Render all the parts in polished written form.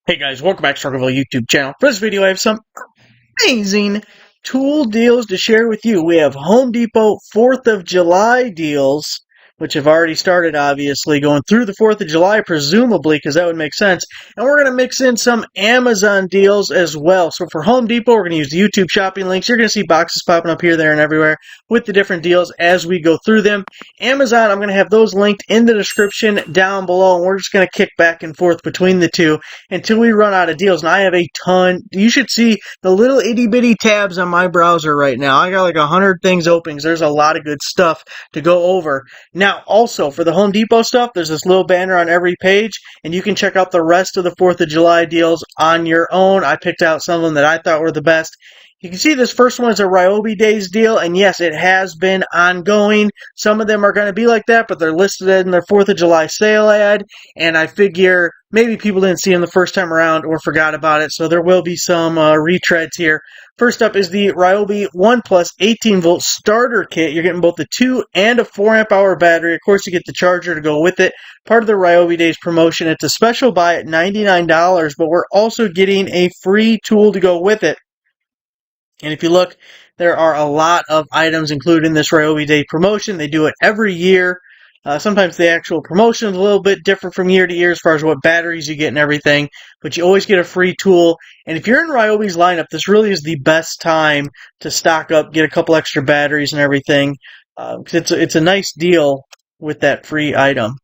Hey guys, welcome back to Rockford YouTube channel. For this video, I have some amazing tool deals to share with you. We have Home Depot 4th of July deals, which have already started, obviously, going through the 4th of July, presumably, because that would make sense. And we're going to mix in some Amazon deals as well. So for Home Depot, we're going to use the YouTube shopping links. You're going to see boxes popping up here, there, and everywhere with the different deals as we go through them. Amazon, I'm going to have those linked in the description down below, and we're just going to kick back and forth between the two until we run out of deals. And I have a ton. You should see the little itty bitty tabs on my browser right now. I got like 100 things open because there's a lot of good stuff to go over. Now, also for the Home Depot stuff, there's this little banner on every page, and you can check out the rest of the 4th of July deals on your own. I picked out some of them that I thought were the best. You can see this first one is a Ryobi Days deal, and yes, it has been ongoing. Some of them are going to be like that, but they're listed in their 4th of July sale ad, and I figure maybe people didn't see them the first time around or forgot about it, so there will be some retreads here. First up is the Ryobi 1 Plus 18-volt starter kit. You're getting both a 2 and a 4 amp hour battery. Of course, you get the charger to go with it. Part of the Ryobi Days promotion. It's a special buy at $99, but we're also getting a free tool to go with it. And if you look, there are a lot of items included in this Ryobi Day promotion. They do it every year. Sometimes the actual promotion is a little bit different from year to year as far as what batteries you get and everything, but you always get a free tool. And if you're in Ryobi's lineup, this really is the best time to stock up, get a couple extra batteries and everything. It's a nice deal with that free item.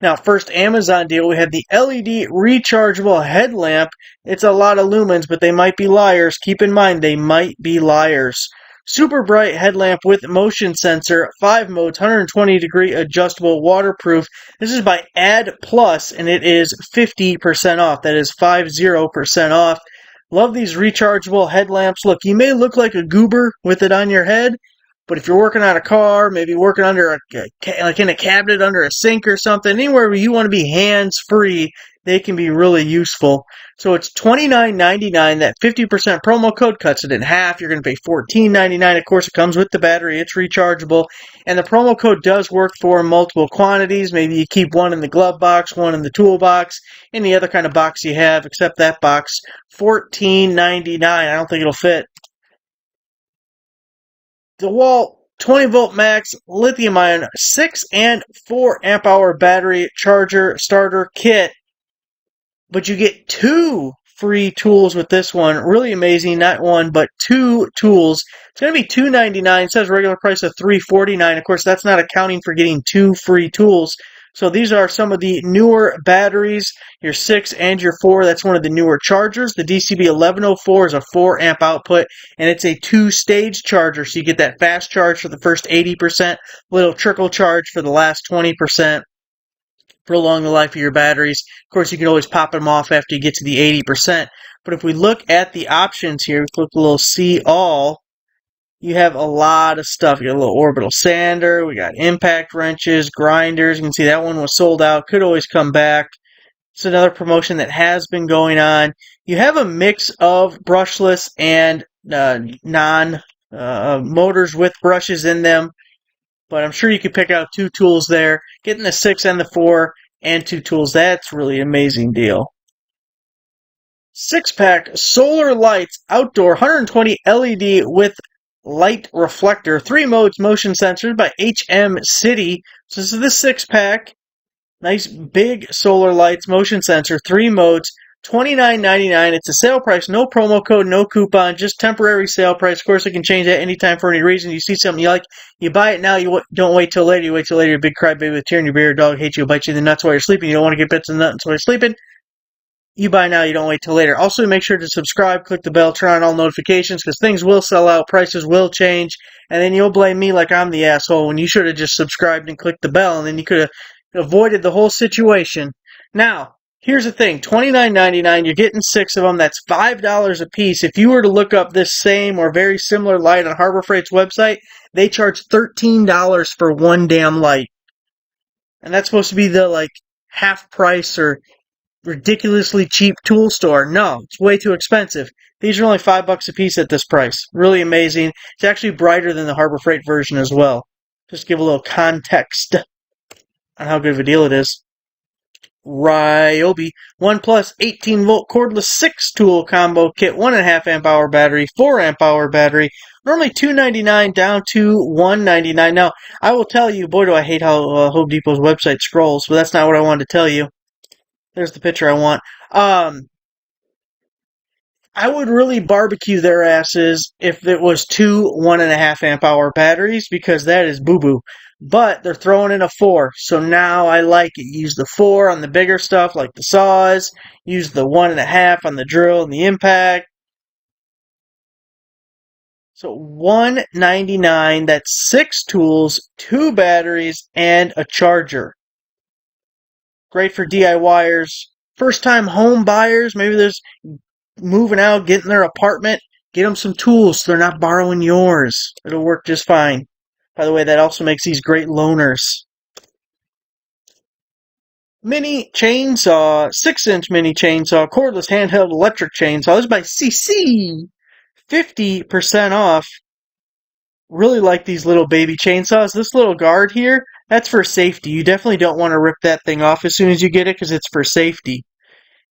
Now, first Amazon deal, we had the LED rechargeable headlamp. It's a lot of lumens, but they might be liars. Keep in mind, they might be liars. Super bright headlamp with motion sensor, 5 modes, 120-degree adjustable, waterproof. This is by Ad Plus, and it is 50% off. That is 50% off. Love these rechargeable headlamps. Look, you may look like a goober with it on your head, but if you're working on a car, maybe working under like in a cabinet under a sink or something, anywhere where you want to be hands-free, they can be really useful. So it's $29.99. That 50% promo code cuts it in half. You're going to pay $14.99. Of course, it comes with the battery. It's rechargeable. And the promo code does work for multiple quantities. Maybe you keep one in the glove box, one in the toolbox, any other kind of box you have, except that box. $14.99. I don't think it'll fit. DeWalt 20-volt max lithium-ion 6 and 4 amp hour battery charger starter kit. But you get 2 free tools with this one. Really amazing. Not one, but 2 tools. It's going to be $2.99. It says regular price of $3.49. Of course, that's not accounting for getting 2 free tools. So these are some of the newer batteries, your 6 and your 4. That's one of the newer chargers. The DCB 1104 is a 4 amp output, and it's a 2-stage charger. So you get that fast charge for the first 80%, little trickle charge for the last 20%. Prolong the life of your batteries. Of course, you can always pop them off after you get to the 80%. But if we look at the options here, we click a little see all. You have a lot of stuff. You got a little orbital sander. We got impact wrenches, grinders. You can see that one was sold out. Could always come back. It's another promotion that has been going on. You have a mix of brushless and non-motors with brushes in them. But I'm sure you could pick out 2 tools there. Getting the 6 and the 4 and 2 tools. That's really an amazing deal. 6-pack solar lights outdoor 120 LED with light reflector, 3 modes motion sensors by HM City. So this is the 6-pack. Nice big solar lights motion sensor, 3 modes, $29.99. It's a sale price, no promo code, no coupon, just temporary sale price. Of course, it can change at any time for any reason. You see something you like, you buy it now. You don't wait till later. You wait till later. Your big crybaby with tear in your beard, dog hates you, bite you in the nuts while you're sleeping. You don't want to get bits in the nuts while you're sleeping. You buy now, you don't wait till later. Also, make sure to subscribe, click the bell, turn on all notifications, because things will sell out, prices will change, and then you'll blame me like I'm the asshole when you should have just subscribed and clicked the bell, and then you could have avoided the whole situation. Now, here's the thing, $29.99, you're getting 6 of them, that's $5 a piece. If you were to look up this same or very similar light on Harbor Freight's website, they charge $13 for one damn light. And that's supposed to be the, half price or ridiculously cheap tool store. No, it's way too expensive. These are only $5 a piece at this price. Really amazing. It's actually brighter than the Harbor Freight version as well. Just give a little context on how good of a deal it is. Ryobi 1 plus 18 volt cordless 6 tool combo kit, 1.5 amp hour battery, 4 amp hour battery. Normally $2.99 down to $1.99. Now, I will tell you, boy, do I hate how Home Depot's website scrolls, but that's not what I wanted to tell you. There's the picture I want. I would really barbecue their asses if it was two 1.5 amp hour batteries, because that is boo boo. But they're throwing in a 4, so now I like it. Use the 4 on the bigger stuff like the saws, use the 1.5 on the drill and the impact. So $1.99, that's 6 tools, 2 batteries, and a charger. Great for DIYers, first time home buyers, maybe there's moving out, getting their apartment, get them some tools so they're not borrowing yours. It'll work just fine. By the way, that also makes these great loaners. Mini chainsaw, 6-inch mini chainsaw, cordless handheld electric chainsaw. This is by CC. 50% off. Really like these little baby chainsaws. This little guard here, that's for safety. You definitely don't want to rip that thing off as soon as you get it because it's for safety.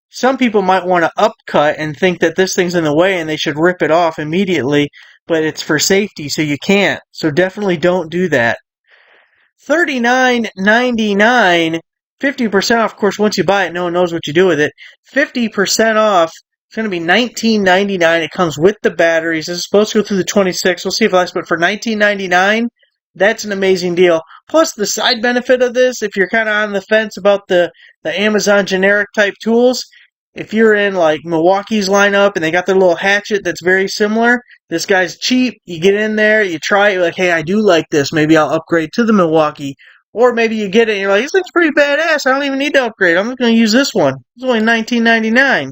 Some people might want to upcut and think that this thing's in the way and they should rip it off immediately, but it's for safety, so you can't. So definitely don't do that. $39.99, 50% off. Of course, once you buy it, no one knows what you do with it. 50% off. It's going to be $19.99. It comes with the batteries. This is supposed to go through the 26th. We'll see if it lasts, but for $19.99, that's an amazing deal. Plus, the side benefit of this, if you're kind of on the fence about the Amazon generic type tools, if you're in like Milwaukee's lineup and they got their little hatchet that's very similar, this guy's cheap. You get in there, you try it, you're like, hey, I do like this. Maybe I'll upgrade to the Milwaukee. Or maybe you get it and you're like, this thing's pretty badass. I don't even need to upgrade. I'm just going to use this one. It's only $19.99.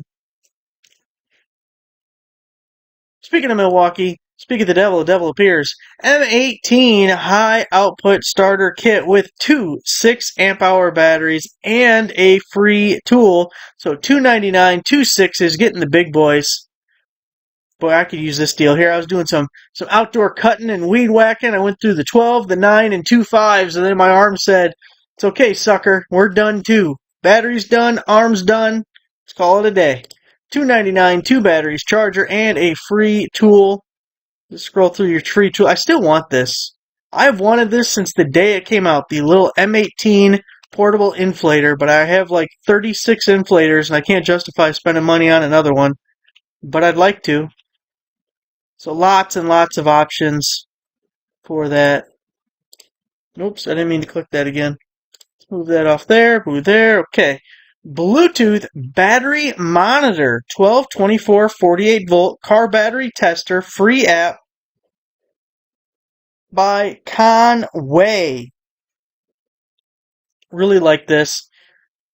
Speaking of Milwaukee, speak of the devil appears. M18 high output starter kit with 2 6 amp hour batteries and a free tool. So $2.99, 2 6s, getting the big boys. Boy, I could use this deal here. I was doing some outdoor cutting and weed whacking. I went through the 12, the 9, and 2 5s, and then my arm said, it's okay, sucker. We're done too. Batteries done, arms done. Let's call it a day. $2.99, 2 batteries, charger, and a free tool. Just scroll through your free tool. I still want this. I've wanted this since the day it came out, the little M18 portable inflator, but I have like 36 inflators, and I can't justify spending money on another one, but I'd like to. So lots and lots of options for that. Oops, I didn't mean to click that again. Let's move that off there, move there, okay. Bluetooth battery monitor, 12, 24, 48 volt car battery tester, free app by Conway. Really like this,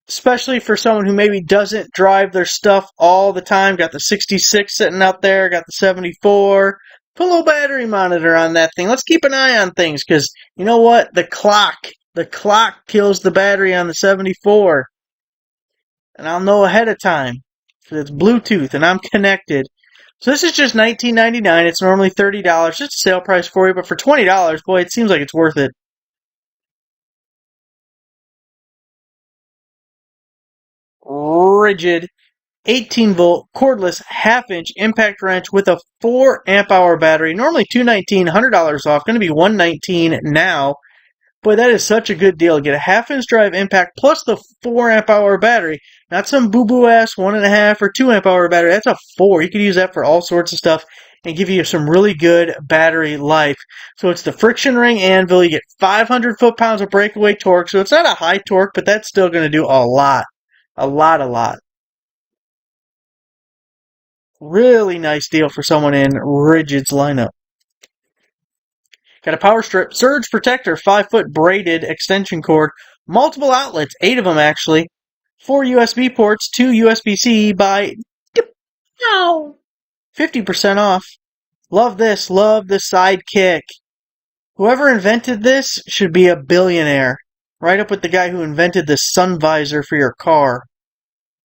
especially for someone who maybe doesn't drive their stuff all the time. Got the 66 sitting out there, got the 74. Put a little battery monitor on that thing. Let's keep an eye on things because you know what? The clock kills the battery on the 74. And I'll know ahead of time because it's Bluetooth and I'm connected. So this is just $19.99. It's normally $30. Just a sale price for you, but for $20, boy, it seems like it's worth it. Rigid 18 volt cordless half-inch impact wrench with a 4 amp hour battery. Normally $219, $100 off. Going to be $119 now. Boy, that is such a good deal. Get a half-inch drive impact plus the 4 amp hour battery. Not some boo-boo ass 1.5 or 2 amp hour battery. That's a 4. You could use that for all sorts of stuff and give you some really good battery life. So it's the friction ring anvil. You get 500 foot-pounds of breakaway torque. So it's not a high torque, but that's still going to do a lot. A lot. Really nice deal for someone in Rigid's lineup. Got a power strip, surge protector, 5-foot braided extension cord, multiple outlets, 8 of them actually, 4 USB ports, 2 USB-C by 50% off. Love this, love the Sidekick. Whoever invented this should be a billionaire. Right up with the guy who invented the sun visor for your car.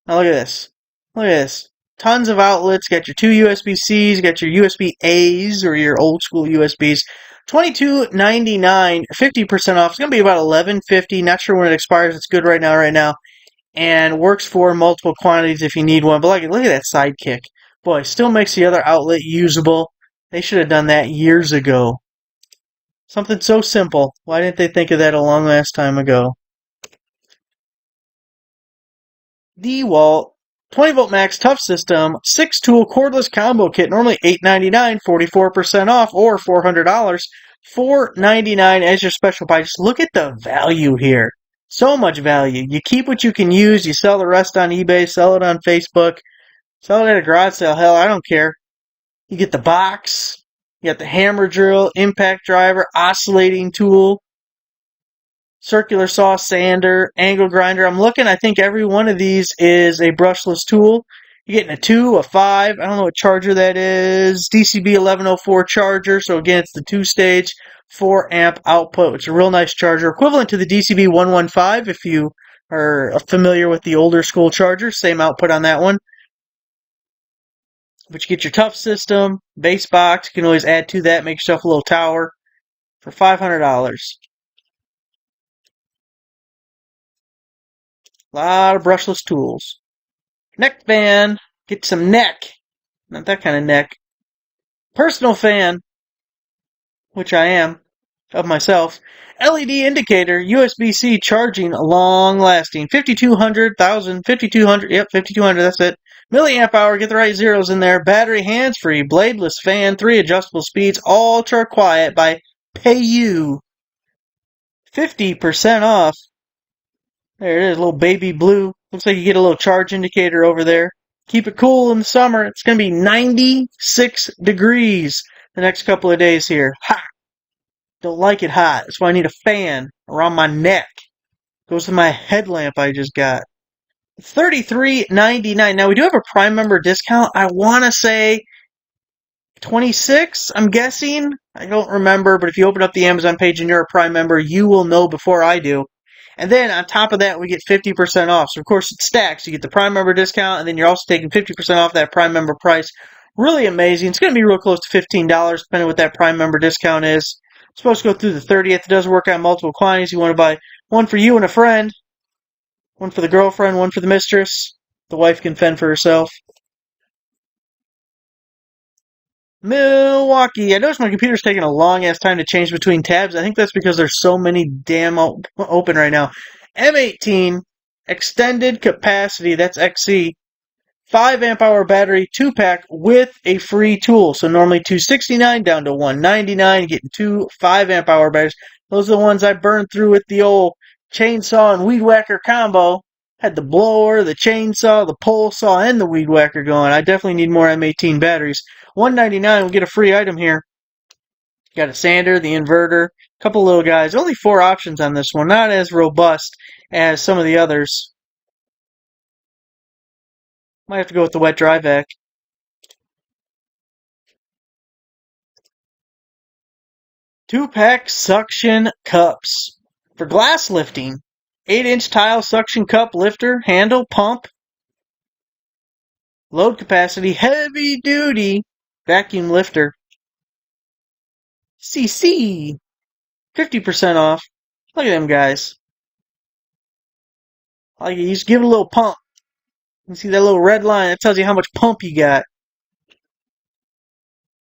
Now look at this. Look at this. Tons of outlets. Got your 2 USB-Cs, got your USB-As or your old school USBs. $22.99, 50% off. It's going to be about $11.50. Not sure when it expires. It's good right now. and works for multiple quantities if you need one. But look at that sidekick. Boy, still makes the other outlet usable. They should have done that years ago. Something so simple. Why didn't they think of that a long last time ago? DeWalt 20-volt max tough system 6-tool cordless combo kit, normally $8.99, 44% off, or $400. $4.99 as your special buy. Just look at the value here. So much value. You keep what you can use. You sell the rest on eBay. Sell it on Facebook. Sell it at a garage sale. Hell, I don't care. You get the box. You got the hammer drill, impact driver, oscillating tool, circular saw, sander, angle grinder. I'm looking. I think every one of these is a brushless tool. You're getting a 2, a 5. I don't know what charger that is. DCB 1104 charger. So again, it's the 2-stage 4 amp output, which is a real nice charger. Equivalent to the DCB 115 if you are familiar with the older school charger. Same output on that one. But you get your tough system, base box. You can always add to that, make yourself a little tower for $500. A lot of brushless tools. Neck fan. Get some neck. Not that kind of neck. Personal fan, which I am, of myself. LED indicator, USB-C charging, long lasting. 5200, 5200, yep, 5200, that's it. Milliamp hour, get the right zeros in there. Battery hands-free, bladeless fan, 3 adjustable speeds, ultra quiet by PayU. 50% off. There it is, a little baby blue. Looks like you get a little charge indicator over there. Keep it cool in the summer. It's going to be 96 degrees the next couple of days here. Hot. Don't like it hot. That's why I need a fan around my neck. Goes to my headlamp I just got. $33.99. Now we do have a Prime member discount. I want to say 26, I'm guessing. I don't remember, but if you open up the Amazon page and you're a Prime member, you will know before I do. And then on top of that, we get 50% off. So of course it stacks. You get the Prime member discount, and then you're also taking 50% off that Prime member price. Really amazing. It's going to be real close to $15, depending on what that Prime member discount is. It's supposed to go through the 30th. It does work on multiple quantities. You want to buy one for you and a friend, one for the girlfriend, one for the mistress. The wife can fend for herself. Milwaukee. I noticed my computer's taking a long ass time to change between tabs. I think that's because there's so many damn open right now. M18 extended capacity. That's XC. 5 amp hour battery, 2-pack with a free tool. So normally $269 down to $199. Getting 2 5 amp hour batteries. Those are the ones I burned through with the old chainsaw and weed whacker combo. Had the blower, the chainsaw, the pole saw, and the weed whacker going. I definitely need more M18 batteries. $199, we'll get a free item here. Got a sander, the inverter, a couple little guys. Only 4 options on this one. Not as robust as some of the others. Might have to go with the wet dry vac. Two-pack suction cups for glass lifting. 8-inch tile suction cup lifter, handle, pump. Load capacity, heavy duty vacuum lifter. CC. 50% off. Look at them guys. Like you just give it a little pump. You see that little red line? That tells you how much pump you got.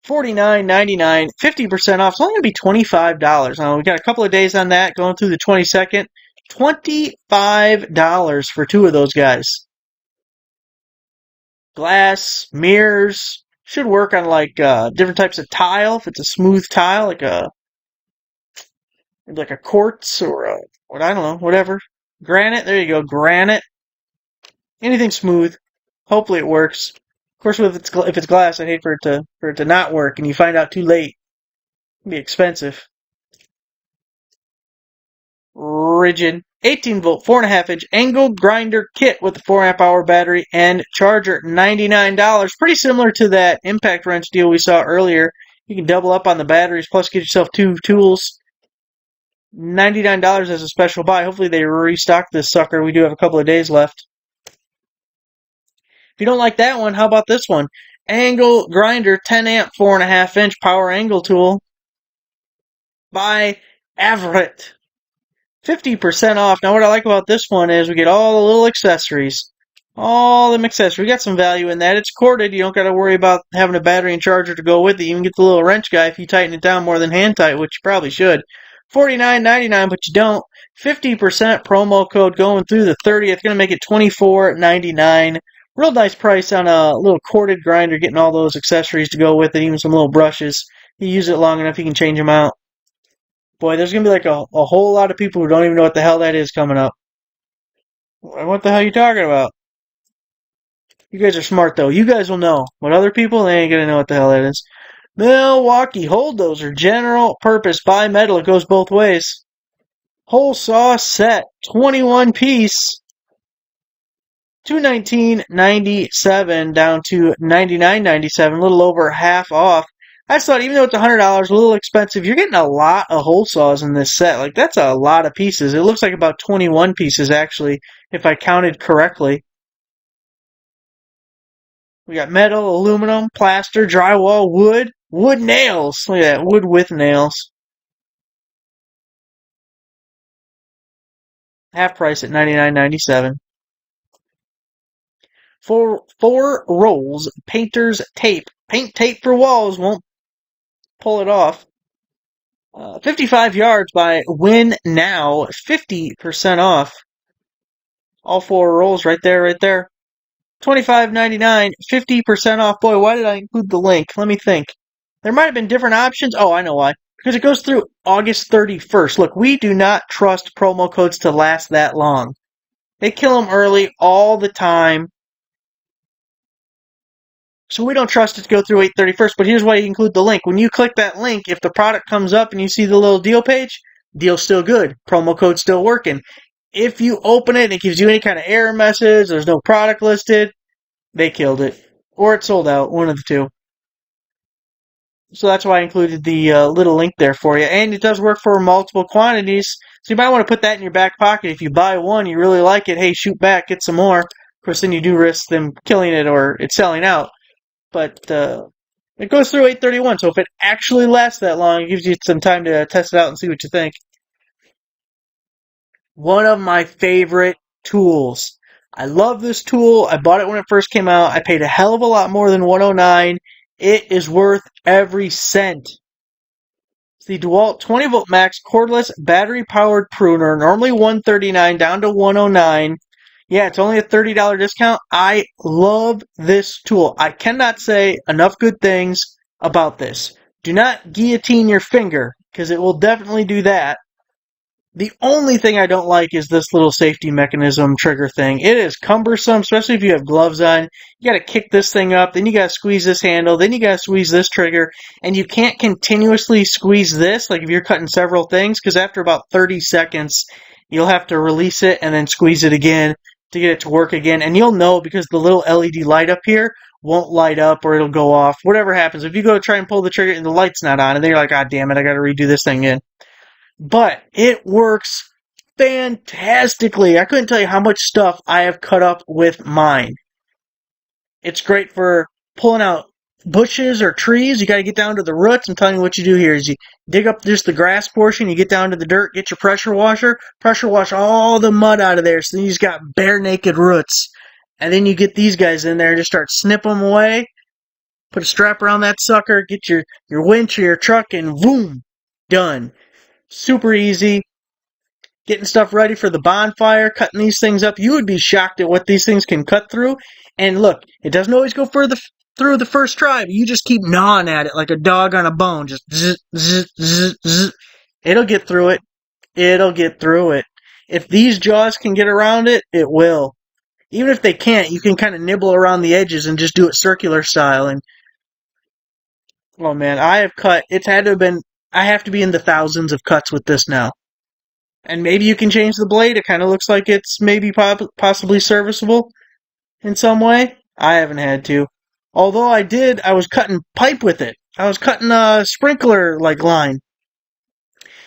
$49.99, 50% off. It's only going to be $25. Now, we got a couple of days on that, going through the 22nd. $25 for 2 of those guys. Glass, mirrors. Should work on like different types of tile. If it's a smooth tile, like a quartz or a, what, I don't know, whatever. Granite. There you go, granite. Anything smooth. Hopefully it works. Of course, if it's glass, I'd hate for it to not work, and you find out too late. It'd be expensive. Rigid 18-volt 4.5-inch angle grinder kit with a 4 amp hour battery and charger. $99. Pretty similar to that impact wrench deal we saw earlier. You can double up on the batteries, plus get yourself 2 tools. $99 as a special buy. Hopefully they restock this sucker. We do have a couple of days left. If you don't like that one, how about this one? Angle grinder, 10 amp, 4.5-inch power angle tool by Everett. 50% off. Now, what I like about this one is we get all the little accessories. All them accessories. We got some value in that. It's corded. You don't got to worry about having a battery and charger to go with it. You can get the little wrench guy if you tighten it down more than hand tight, which you probably should. $49.99, but you don't. 50% promo code going through the 30th. Going to make it $24.99. Real nice price on a little corded grinder, getting all those accessories to go with it, even some little brushes. You use it long enough, you can change them out. Boy, there's going to be like a whole lot of people who don't even know what the hell that is coming up. What the hell are you talking about? You guys are smart, though. You guys will know. But other people, they ain't going to know what the hell that is. Milwaukee Bulldozer General Purpose Bimetal. It goes both ways. Hole saw set. 21 piece. $219.97 down to $99.97. A little over half off. I just thought, even though it's $100, a little expensive, you're getting a lot of hole saws in this set. Like, that's a lot of pieces. It looks like about 21 pieces, actually, if I counted correctly. We got metal, aluminum, plaster, drywall, wood nails. Look at that, wood with nails. Half price at $99.97. Four rolls, painter's tape. Paint tape for walls, won't pull it off. 55 yards by Win Now, 50% off. All four rolls right there, right there. $25.99, 50% off. Boy, why did I include the link? Let me think. There might have been different options. Oh, I know why. Because it goes through August 31st. Look, we do not trust promo codes to last that long. They kill them early all the time. So we don't trust it to go through 8/31st, but here's why you include the link. When you click that link, if the product comes up and you see the little deal page, deal's still good. Promo code's still working. If you open it and it gives you any kind of error message, there's no product listed, they killed it. Or it's sold out, one of the two. So that's why I included the little link there for you. And it does work for multiple quantities. So you might want to put that in your back pocket. If you buy one, you really like it, hey, shoot back, get some more. Of course, then you do risk them killing it or it selling out. But it goes through 8/31, so if it actually lasts that long, it gives you some time to test it out and see what you think. One of my favorite tools. I love this tool. I bought it when it first came out. I paid a hell of a lot more than $109. It is worth every cent. It's the DeWalt 20-volt max cordless battery-powered pruner, normally $139 down to $109. Yeah, it's only a $30 discount. I love this tool. I cannot say enough good things about this. Do not guillotine your finger, because it will definitely do that. The only thing I don't like is this little safety mechanism trigger thing. It is cumbersome, especially if you have gloves on. You gotta kick this thing up, then you gotta squeeze this handle, then you gotta squeeze this trigger, and you can't continuously squeeze this, like if you're cutting several things, because after about 30 seconds, you'll have to release it and then squeeze it again to get it to work again. And you'll know because the little LED light up here won't light up or it'll go off. Whatever happens, if you go to try and pull the trigger and the light's not on, and then you're like, God damn it, I gotta redo this thing again. But it works fantastically. I couldn't tell you how much stuff I have cut up with mine. It's great for pulling out bushes or trees. You got to get down to the roots. I'm telling you what you do here is you dig up just the grass portion, you get down to the dirt, get your pressure washer, pressure wash all the mud out of there. So then you just got bare naked roots. And then you get these guys in there and just start snipping them away. Put a strap around that sucker, get your winch or your truck, and boom, done. Super easy. Getting stuff ready for the bonfire, cutting these things up. You would be shocked at what these things can cut through. And look, it doesn't always go through the first try, but you just keep gnawing at it like a dog on a bone. Just zzz, zzz, zzz, zzz. It'll get through it. It'll get through it. If these jaws can get around it, it will. Even if they can't, you can kind of nibble around the edges and just do it circular style. And oh man, I have cut. It's had to have been. I have to be in the thousands of cuts with this now. And maybe you can change the blade. It kind of looks like it's maybe possibly serviceable in some way. I haven't had to. Although I was cutting pipe with it. I was cutting a sprinkler like line.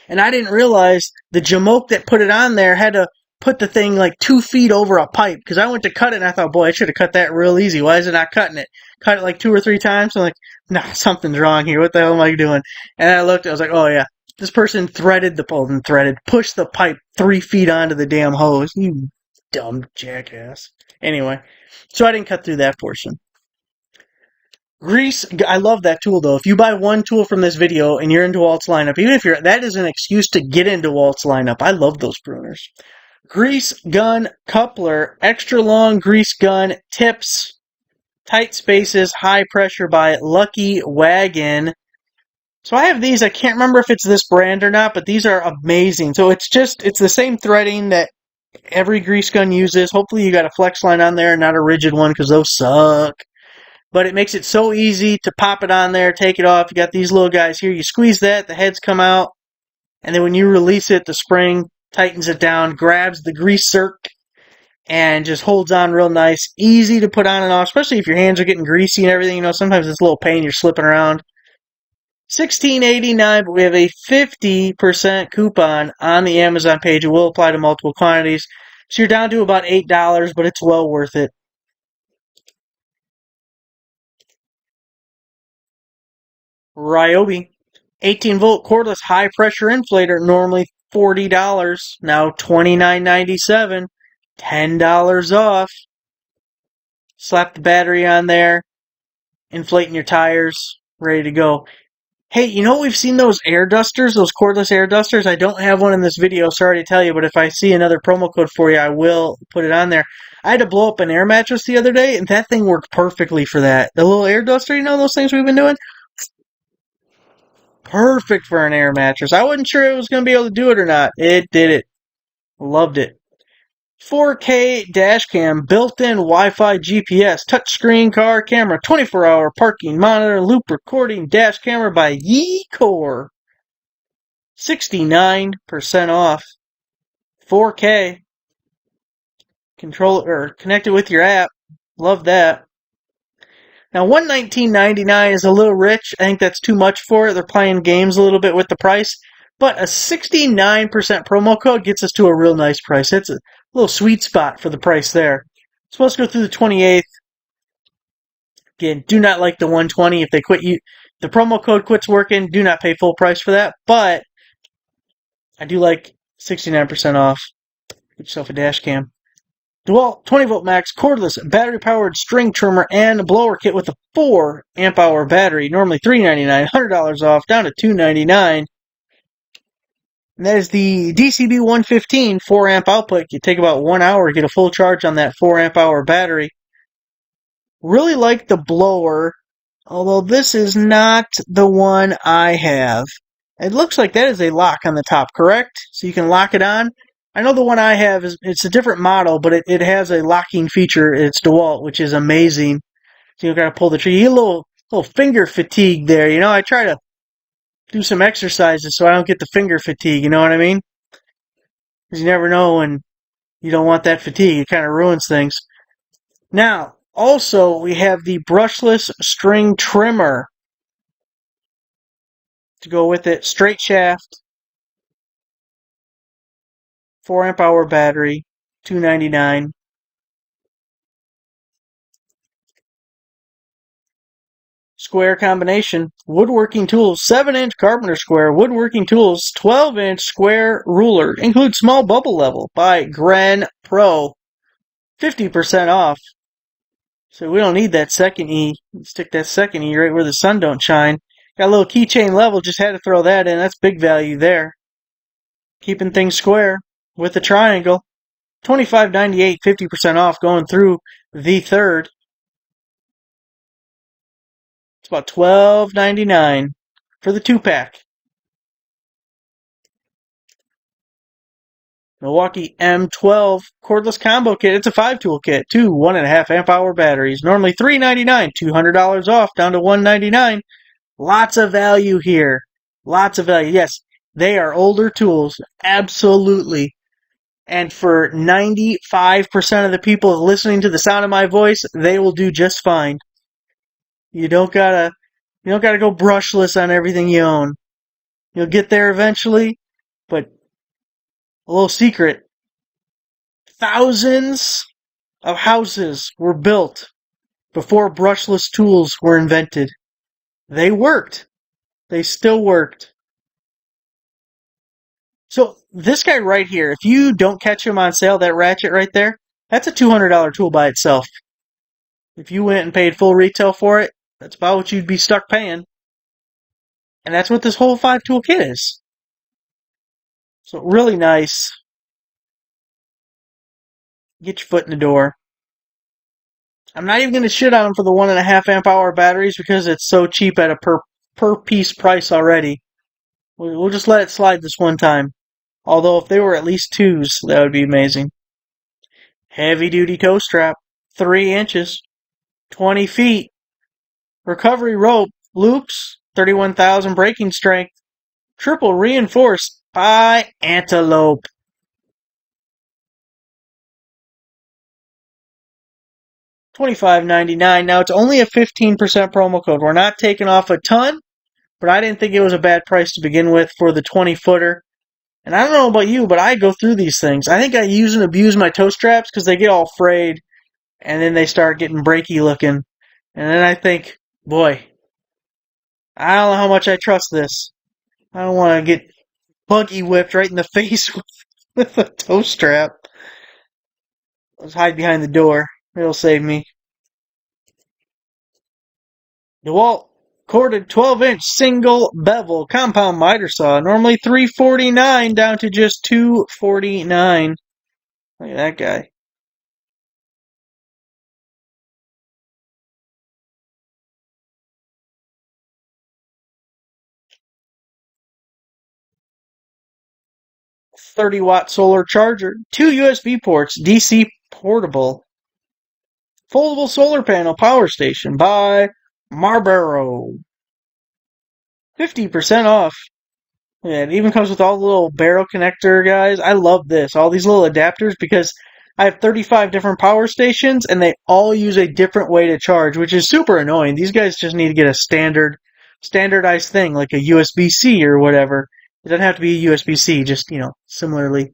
And I didn't realize the jamoke that put it on there had to put the thing like 2 feet over a pipe. Because I went to cut it and I thought, boy, I should have cut that real easy. Why is it not cutting it? Cut it like 2 or 3 times. I'm like, nah, something's wrong here. What the hell am I doing? And I looked, I was like, oh yeah, This person threaded the pole and pushed the pipe 3 feet onto the damn hose. You dumb jackass. Anyway, so I didn't cut through that portion. Grease, I love that tool though. If you buy one tool from this video and you're into Walt's lineup, even if that is an excuse to get into Walt's lineup. I love those pruners. Grease gun coupler, extra long grease gun, tips, tight spaces, high pressure by Lucky Wagon. So I have these. I can't remember if it's this brand or not, but these are amazing. So it's the same threading that every grease gun uses. Hopefully you got a flex line on there, not a rigid one, because those suck. But it makes it so easy to pop it on there, take it off. You got these little guys here. You squeeze that, the heads come out, and then when you release it, the spring tightens it down, grabs the grease circ, and just holds on real nice. Easy to put on and off, especially if your hands are getting greasy and everything. You know, sometimes it's a little pain. You're slipping around. $16.89, but we have a 50% coupon on the Amazon page. It will apply to multiple quantities. So you're down to about $8, but it's well worth it. Ryobi, 18-volt cordless high-pressure inflator, normally $40, now $29.97, $10 off. Slap the battery on there, inflating your tires, ready to go. Hey, you know we've seen those air dusters, those cordless air dusters? I don't have one in this video, sorry to tell you, but if I see another promo code for you, I will put it on there. I had to blow up an air mattress the other day, and that thing worked perfectly for that. The little air duster, you know those things we've been doing? Perfect for an air mattress. I wasn't sure it was going to be able to do it or not. It did it. Loved it. 4K dash cam, built-in Wi-Fi GPS, touchscreen car camera, 24-hour parking monitor, loop recording dash camera by Yeecore. 69% off. 4K. Control or connect it with your app. Love that. Now, $119.99 is a little rich. I think that's too much for it. They're playing games a little bit with the price. But a 69% promo code gets us to a real nice price. It's a little sweet spot for the price there. It's supposed to go through the 28th. Again, do not like the 120. If they quit you, the promo code quits working, do not pay full price for that. But I do like 69% off. Get yourself a dash cam. DeWalt 20-volt max cordless battery-powered string trimmer and blower kit with a 4 amp-hour battery. Normally $399, $100 off, down to $299. And that is the DCB 115 4 amp output. You take about 1 hour to get a full charge on that 4 amp hour battery. Really like the blower, although this is not the one I have. It looks like that is a lock on the top, correct? So you can lock it on. I know the one I have it's a different model, but it has a locking feature. It's DeWalt, which is amazing. So you gotta pull the trigger. You get a little finger fatigue there. You know, I try to do some exercises so I don't get the finger fatigue. You know what I mean? Because you never know when you don't want that fatigue. It kind of ruins things. Now, also we have the brushless string trimmer to go with it. Straight shaft. 4 amp hour battery, $299. Square combination, woodworking tools, 7-inch carpenter square, woodworking tools, 12-inch square ruler, includes small bubble level by Gren Pro, 50% off. So we don't need that second E. Stick that second E right where the sun don't shine. Got a little keychain level, just had to throw that in. That's big value there. Keeping things square with the triangle. $25.98, 50% off going through the 3rd. It's about $12.99 for the 2-pack. Milwaukee M12 cordless combo kit. It's a 5-tool kit. 2 1.5 amp hour batteries. Normally $399, $200 off, down to $199. Lots of value here. Lots of value. Yes, they are older tools. Absolutely. And for 95% of the people listening to the sound of my voice, they will do just fine. You don't gotta go brushless on everything you own. You'll get there eventually, but a little secret. Thousands of houses were built before brushless tools were invented. They worked. They still worked. So this guy right here, if you don't catch him on sale, that ratchet right there, that's a $200 tool by itself. If you went and paid full retail for it, that's about what you'd be stuck paying. And that's what this whole 5 tool kit is. So really nice. Get your foot in the door. I'm not even going to shit on them for the 1.5 amp hour batteries because it's so cheap at a per piece price already. We'll just let it slide this one time. Although if they were at least 2s, that would be amazing. Heavy duty toe strap, 3 inches, 20 feet. Recovery rope, loops, 31,000 braking strength. Triple reinforced by Antelope. $25.99. Now it's only a 15% promo code. We're not taking off a ton, but I didn't think it was a bad price to begin with for the 20-footer. And I don't know about you, but I go through these things. I think I use and abuse my toe straps because they get all frayed, and then they start getting breaky looking. And then I think, boy, I don't know how much I trust this. I don't want to get buggy whipped right in the face with a toe strap. Let's hide behind the door. It'll save me. DeWalt corded 12-inch single bevel compound miter saw, normally $349 down to just $249. Look at that guy. $30-watt solar charger, 2 USB ports, DC portable. Foldable solar panel power station by Marlboro. 50% off. Yeah, it even comes with all the little barrel connector guys. I love this. All these little adapters because I have 35 different power stations and they all use a different way to charge, which is super annoying. These guys just need to get a standardized thing like a USB-C or whatever. It doesn't have to be a USB-C, just, similarly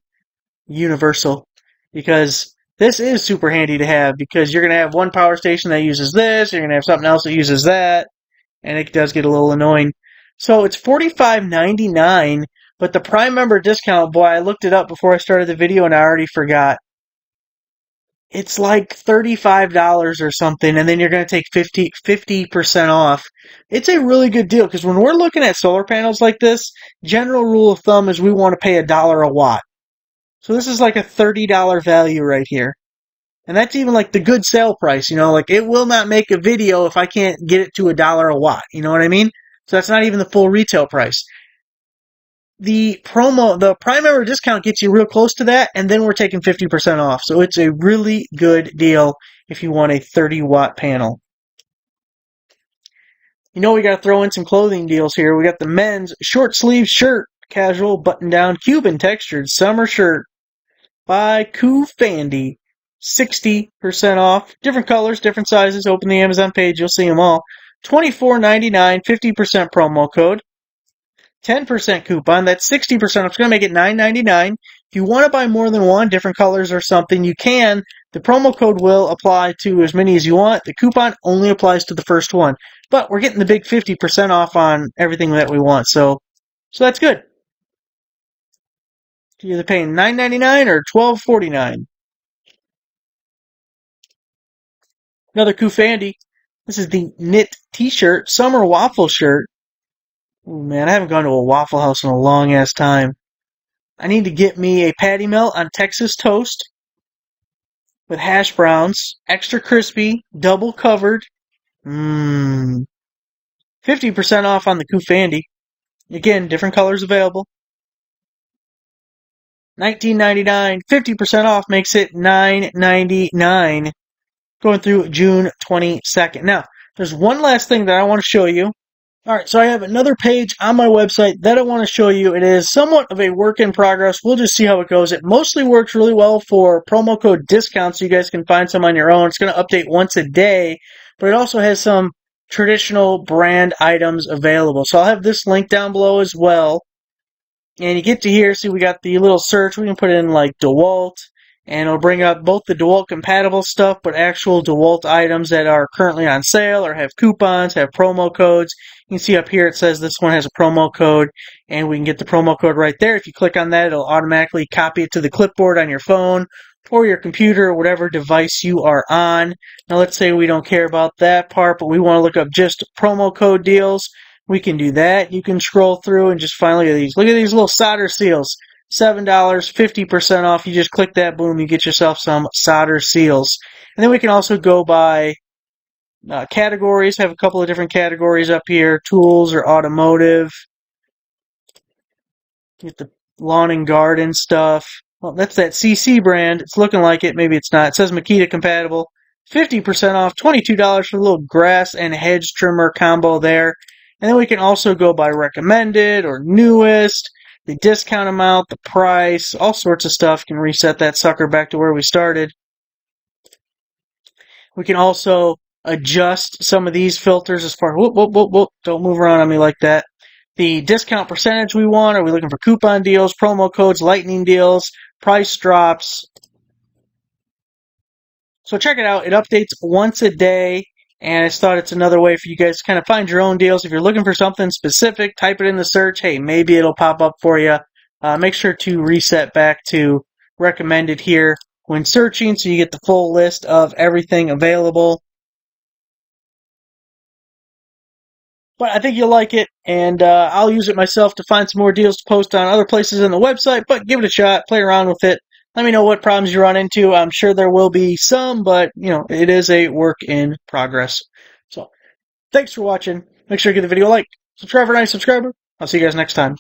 universal. Because this is super handy to have because you're going to have one power station that uses this, you're going to have something else that uses that, and it does get a little annoying. So it's $45.99, but the Prime member discount, boy, I looked it up before I started the video and I already forgot. It's like $35 or something, and then you're going to take 50% off. It's a really good deal because when we're looking at solar panels like this, general rule of thumb is we want to pay $1 a watt. So this is like a $30 value right here. And that's even like the good sale price, like it will not make a video if I can't get it to $1 a watt. You know what I mean? So that's not even the full retail price. The Prime member discount gets you real close to that, and then we're taking 50% off. So it's a really good deal if you want a 30-watt panel. We got to throw in some clothing deals here. We got the men's short sleeve shirt, casual button-down Cuban textured summer shirt by Kufandy. 60% off. Different colors, different sizes. Open the Amazon page, you'll see them all. $24.99, 50% promo code. 10% coupon. That's 60%. It's going to make it $9.99. If you want to buy more than one, different colors or something, you can. The promo code will apply to as many as you want. The coupon only applies to the first one. But we're getting the big 50% off on everything that we want. So that's good. You're either paying $9.99 or $12.49. Another Kufandy. This is the knit t-shirt, summer waffle shirt. Oh man, I haven't gone to a Waffle House in a long ass time. I need to get me a patty melt on Texas toast with hash browns, extra crispy, double covered. 50% off on the Kufandy. Again, different colors available. $19.99, 50% off makes it $9.99. Going through June 22nd. Now, there's one last thing that I want to show you. Alright, so I have another page on my website that I want to show you. It is somewhat of a work in progress. We'll just see how it goes. It mostly works really well for promo code discounts, so you guys can find some on your own. It's going to update once a day, but it also has some traditional brand items available. So I'll have this link down below as well. And you get to here, see we got the little search. We can put in like DeWalt. and it'll bring up both the DeWalt compatible stuff, but actual DeWalt items that are currently on sale or have coupons, have promo codes. You can see up here it says this one has a promo code, and we can get the promo code right there. If you click on that, it'll automatically copy it to the clipboard on your phone or your computer or whatever device you are on. Now let's say we don't care about that part, but we want to look up just promo code deals. We can do that. You can scroll through and just find, look at these. Look at these little solder seals. $7, 50% off. You just click that, boom, you get yourself some solder seals. And then we can also go by categories, have a couple of different categories up here, tools or automotive. Get the lawn and garden stuff. Well, that's that CC brand. It's looking like it. Maybe it's not. It says Makita compatible. 50% off, $22 for the little grass and hedge trimmer combo there. And then we can also go by recommended or newest, the discount amount, the price, all sorts of stuff. Can reset that sucker back to where we started. We can also adjust some of these filters as far, don't move around on me like that. The discount percentage we want, are we looking for coupon deals, promo codes, lightning deals, price drops? So check it out. It updates once a day, and I just thought it's another way for you guys to kind of find your own deals. If you're looking for something specific, type it in the search. Hey, maybe it'll pop up for you. Make sure to reset back to recommended here when searching so you get the full list of everything available. But I think you'll like it, and I'll use it myself to find some more deals to post on other places on the website, but give it a shot, play around with it. Let me know what problems you run into. I'm sure there will be some, but, it is a work in progress. So, thanks for watching. Make sure to give the video a like. Subscribe for a nice subscriber. I'll see you guys next time.